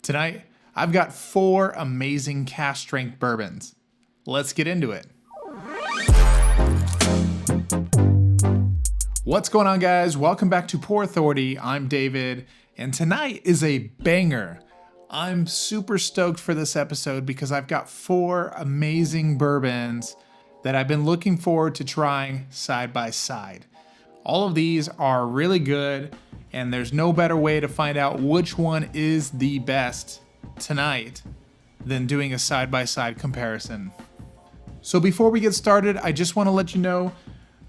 Tonight, I've got 4 amazing cask strength bourbons. Let's get into it. What's going on, guys? Welcome back to Pour Authority. I'm David, and tonight is a banger. I'm super stoked for this episode because I've got 4 amazing bourbons that I've been looking forward to trying side by side. All of these are really good, and there's no better way to find out which one is the best tonight than doing a side-by-side comparison. So before we get started, I just want to let you know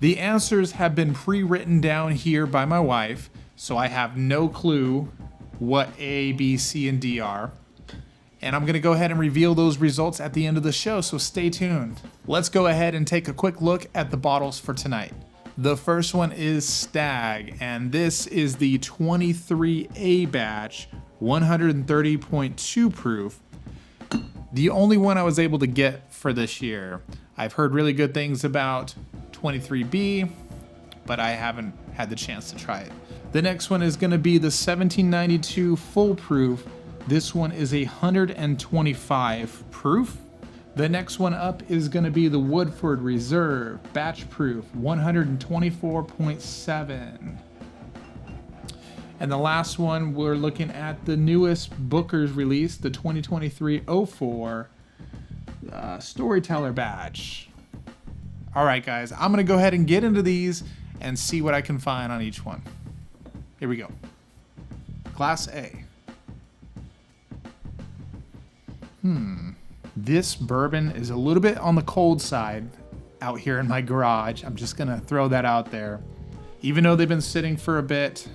the answers have been pre-written down here by my wife, so I have no clue what A, B, C, and D are. And I'm going to go ahead and reveal those results at the end of the show, so stay tuned. Let's go ahead and take a quick look at the bottles for tonight. The first one is Stagg, and this is the 23A batch, 130.2 proof. The only one I was able to get for this year. I've heard really good things about 23B, but I haven't had the chance to try it. The next one is going to be the 1792 full proof. This one is 125 proof. The next one up is going to be the Woodford Reserve batch proof, 124.7. And the last one, we're looking at the newest Booker's release, the 2023-04 Storyteller batch. All right, guys, I'm going to go ahead and get into these and see what I can find on each one. Here we go. Class A. This bourbon is a little bit on the cold side out here in my garage. I'm just going to throw that out there. Even though they've been sitting for a bit,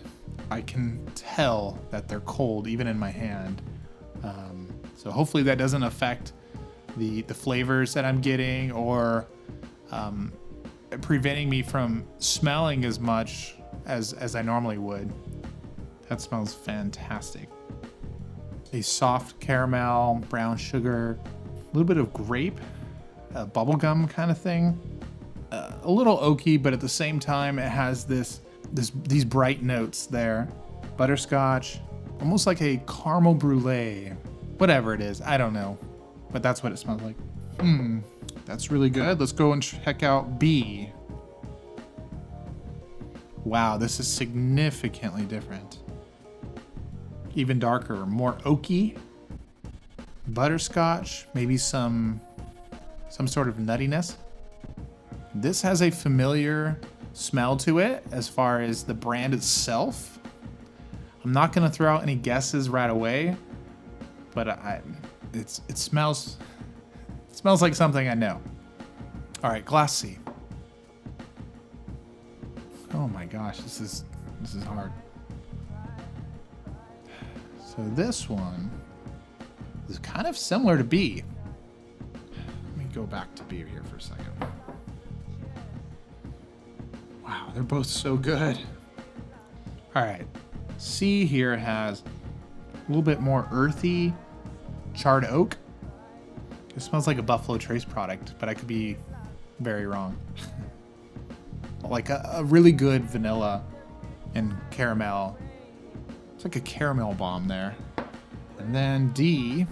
I can tell that they're cold even in my hand. So hopefully that doesn't affect the flavors that I'm getting or preventing me from smelling as much as I normally would. That smells fantastic. A soft caramel, brown sugar, a little bit of grape, bubblegum kind of thing. A little oaky, but at the same time it has these bright notes there. Butterscotch, almost like a caramel brulee. Whatever it is, I don't know. But that's what it smells like. That's really good. Let's go and check out B. Wow, this is significantly different. Even darker, more oaky. Butterscotch, maybe some sort of nuttiness. This has a familiar smell to it as far as the brand itself. I'm not going to throw out any guesses right away, but it smells like something I know. All right, Class C. Oh my gosh, this is hard. So this one is kind of similar to B. Let me go back to B here for a second. Wow, they're both so good. All right, C here has a little bit more earthy charred oak. It smells like a Buffalo Trace product, but I could be very wrong. Like a really good vanilla and caramel. It's like a caramel bomb there. And then D.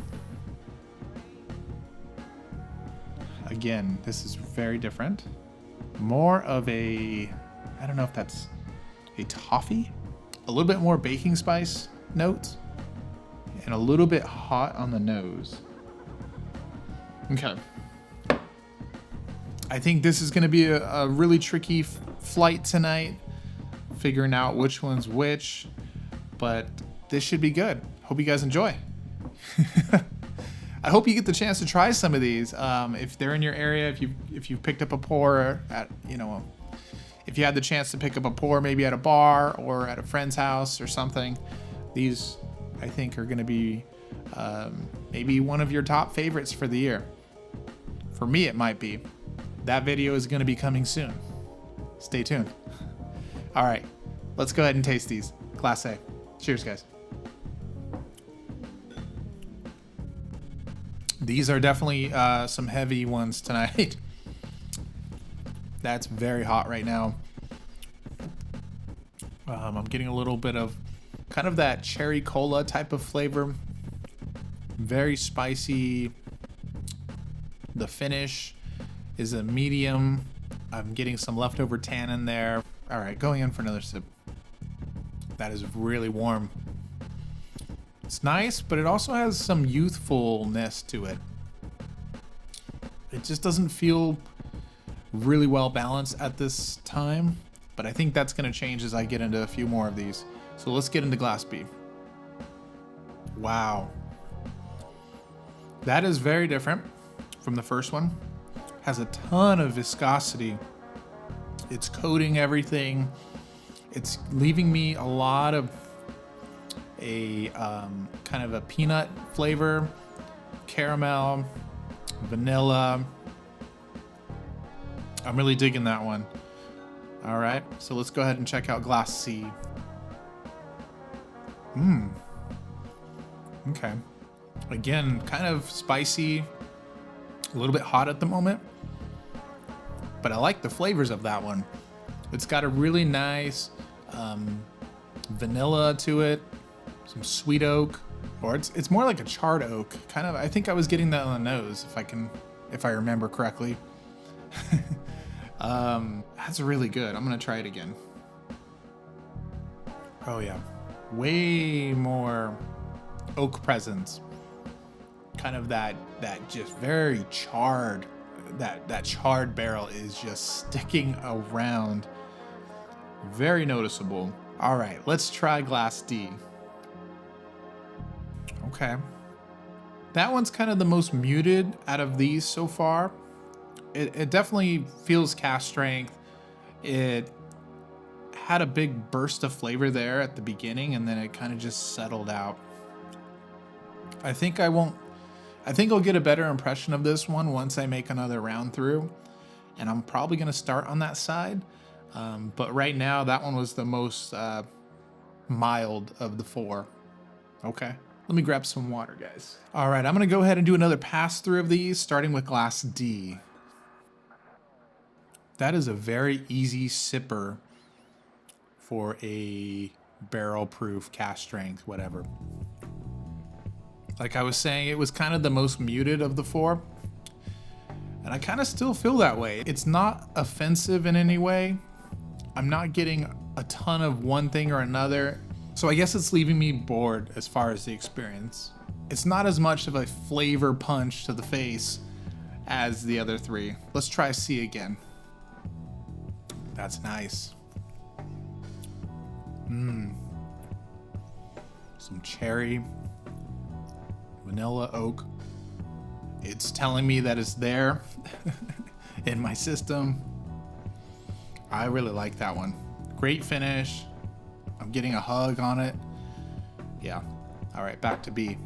Again, this is very different. More of a, I don't know if that's a toffee. A little bit more baking spice notes. And a little bit hot on the nose. Okay. I think this is going to be a really tricky flight tonight. Figuring out which one's which. But this should be good. Hope you guys enjoy. I hope you get the chance to try some of these. If they're in your area, if you've picked up a pour at, if you had the chance to pick up a pour maybe at a bar or at a friend's house or something, these I think are going to be maybe one of your top favorites for the year. For me, it might be. That video is going to be coming soon. Stay tuned. All right, let's go ahead and taste these. Class A. Cheers, guys. These are definitely some heavy ones tonight. That's very hot right now. I'm getting a little bit of kind of that cherry cola type of flavor. Very spicy. The finish is a medium. I'm getting some leftover tannin there. All right, going in for another sip. That is really warm. It's nice, but it also has some youthfulness to it. It just doesn't feel really well balanced at this time, but I think that's gonna change as I get into a few more of these. So let's get into Glass B. Wow. That is very different from the first one. Has a ton of viscosity. It's coating everything. It's leaving me a lot of a kind of a peanut flavor, caramel, vanilla. I'm really digging that one. All right, so let's go ahead and check out Glass C. Okay. Again, kind of spicy, a little bit hot at the moment, but I like the flavors of that one. It's got a really nice vanilla to it, some sweet oak, or it's more like a charred oak. Kind of, I think I was getting that on the nose, if I remember correctly. That's really good. I'm gonna try it again. Oh yeah, way more oak presence. Kind of that just very charred, that charred barrel is just sticking around. Very noticeable. All right, let's try Glass D. Okay. That one's kind of the most muted out of these so far. It definitely feels cask strength. It had a big burst of flavor there at the beginning, and then it kind of just settled out. I think I'll get a better impression of this one once I make another round through, and I'm probably gonna start on that side. But right now, that one was the most mild of the four. Okay, let me grab some water, guys. All right, I'm gonna go ahead and do another pass through of these, starting with Glass D. That is a very easy sipper for a barrel proof, cask strength, whatever. Like I was saying, it was kind of the most muted of the four. And I kind of still feel that way. It's not offensive in any way. I'm not getting a ton of one thing or another. So I guess it's leaving me bored as far as the experience. It's not as much of a flavor punch to the face as the other three. Let's try C again. That's nice. Some cherry, vanilla oak. It's telling me that it's there in my system. I really like that one. Great finish. I'm getting a hug on it. Yeah. All right, back to B.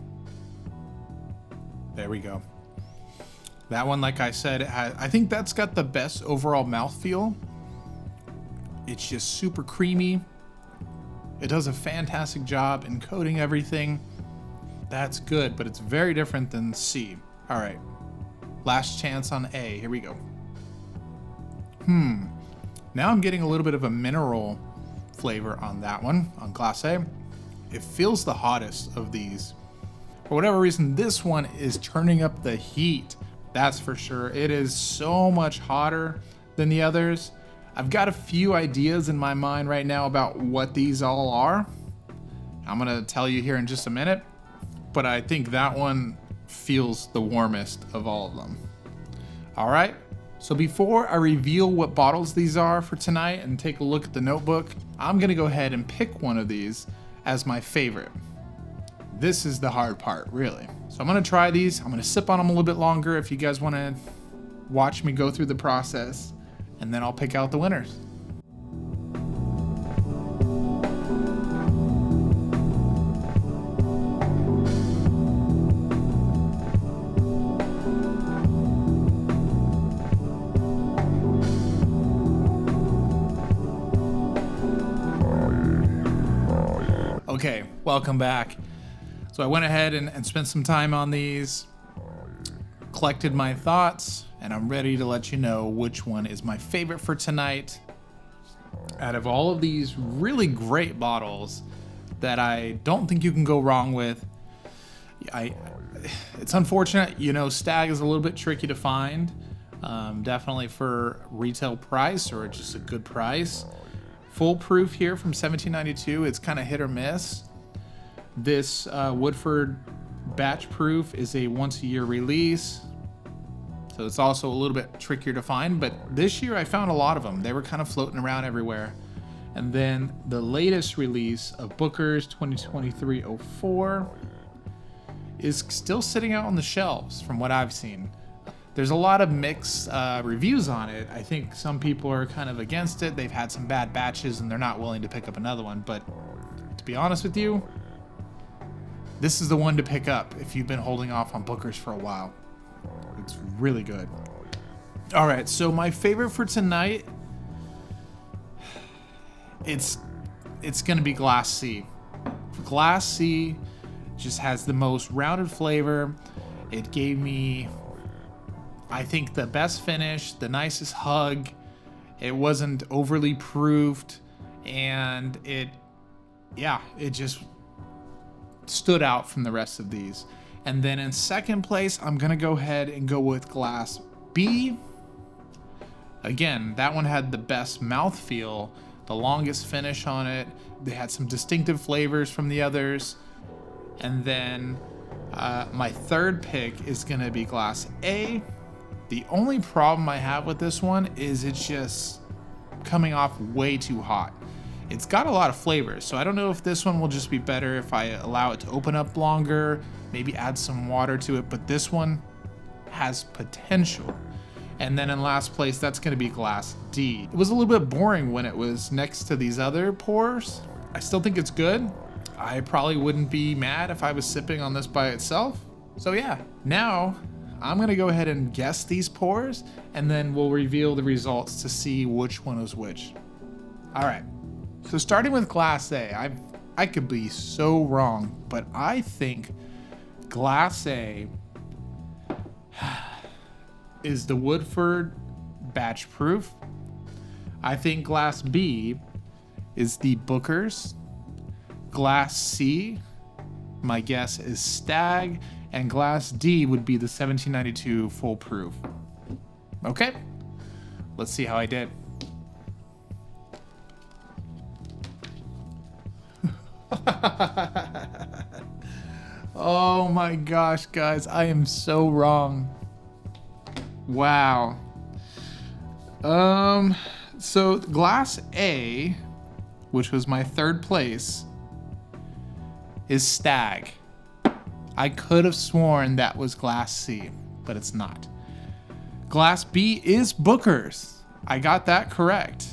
There we go. That one, like I said, I think that's got the best overall mouthfeel. It's just super creamy. It does a fantastic job in coating everything. That's good, but it's very different than C. All right, last chance on A. Here we go. Now I'm getting a little bit of a mineral flavor on that one, on Glass A. It feels the hottest of these. For whatever reason, this one is turning up the heat. That's for sure. It is so much hotter than the others. I've got a few ideas in my mind right now about what these all are. I'm gonna tell you here in just a minute, but I think that one feels the warmest of all of them. All right, so before I reveal what bottles these are for tonight and take a look at the notebook, I'm gonna go ahead and pick one of these as my favorite. This is the hard part, really. So I'm gonna try these. I'm gonna sip on them a little bit longer if you guys wanna watch me go through the process, and then I'll pick out the winners. Okay, welcome back. So I went ahead and spent some time on these, collected my thoughts, and I'm ready to let you know which one is my favorite for tonight. Out of all of these really great bottles that I don't think you can go wrong with, It's unfortunate, you know, Stagg is a little bit tricky to find. Definitely for retail price or just a good price. Full proof here from 1792. It's kind of hit or miss. This Woodford batch proof is a once-a-year release, so it's also a little bit trickier to find. But this year I found a lot of them. They were kind of floating around everywhere. And then the latest release of Booker's 2023-04 is still sitting out on the shelves from what I've seen. There's a lot of mixed reviews on it. I think some people are kind of against it. They've had some bad batches and they're not willing to pick up another one. But to be honest with you, this is the one to pick up if you've been holding off on Booker's for a while. It's really good. All right, so my favorite for tonight, it's gonna be Glass C. Glass C just has the most rounded flavor. It gave me, I think, the best finish, the nicest hug. It wasn't overly proofed, and it just stood out from the rest of these. And then in second place, I'm gonna go ahead and go with Glass B. Again, that one had the best mouthfeel, the longest finish on it. They had some distinctive flavors from the others. And then my third pick is gonna be Glass A. The only problem I have with this one is it's just coming off way too hot. It's got a lot of flavors, so I don't know if this one will just be better if I allow it to open up longer, maybe add some water to it, but this one has potential. And then in last place, that's gonna be Glass D. It was a little bit boring when it was next to these other pours. I still think it's good. I probably wouldn't be mad if I was sipping on this by itself. So yeah, now I'm gonna go ahead and guess these pours, and then we'll reveal the results to see which one is which. All right, so starting with Glass A, I could be so wrong, but I think Glass A is the Woodford batch proof. I think Glass B is the Booker's. Glass C, my guess is Stagg, and Glass D would be the 1792 full proof. Okay, let's see how I did. Oh my gosh, guys, I am so wrong. Wow. So Glass A, which was my third place, is Stagg. I could have sworn that was Glass C, but it's not. Glass B is Booker's. I got that correct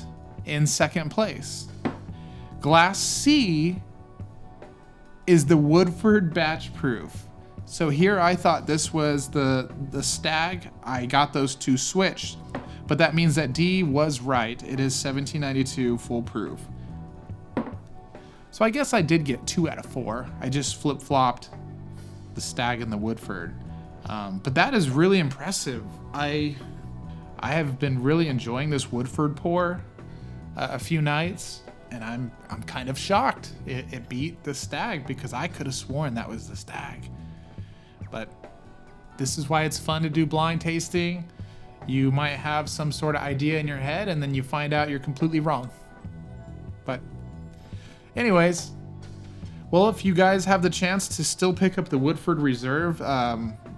in second place. Glass C is the Woodford batch proof. So here I thought this was the Stagg. I got those two switched, but that means that D was right. It is 1792 full proof. So I guess I did get 2 out of 4. I just flip-flopped the Stagg and the Woodford. But that is really impressive. I have been really enjoying this Woodford pour a few nights, and I'm kind of shocked it beat the Stagg, because I could have sworn that was the Stagg. But this is why it's fun to do blind tasting. You might have some sort of idea in your head, and then you find out you're completely wrong. But anyways, well, if you guys have the chance to still pick up the Woodford Reserve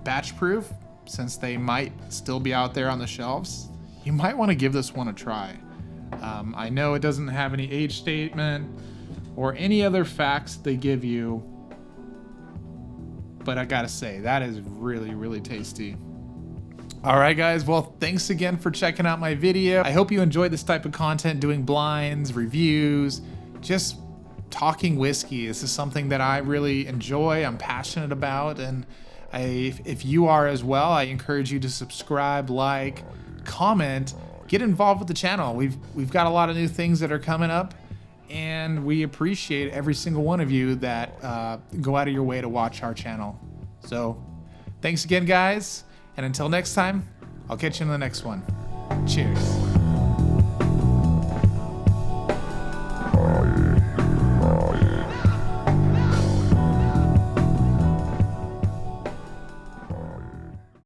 batch proof, since they might still be out there on the shelves, you might want to give this one a try. I know it doesn't have any age statement or any other facts they give you, but I gotta say, that is really, really tasty. All right, guys, well, thanks again for checking out my video. I hope you enjoyed this type of content, doing blinds, reviews, just talking whiskey. This is something that I really enjoy, I'm passionate about, and if you are as well, I encourage you to subscribe, like, comment, get involved with the channel. We've got a lot of new things that are coming up, and we appreciate every single one of you that go out of your way to watch our channel. So thanks again, guys, and until next time, I'll catch you in the next one. Cheers.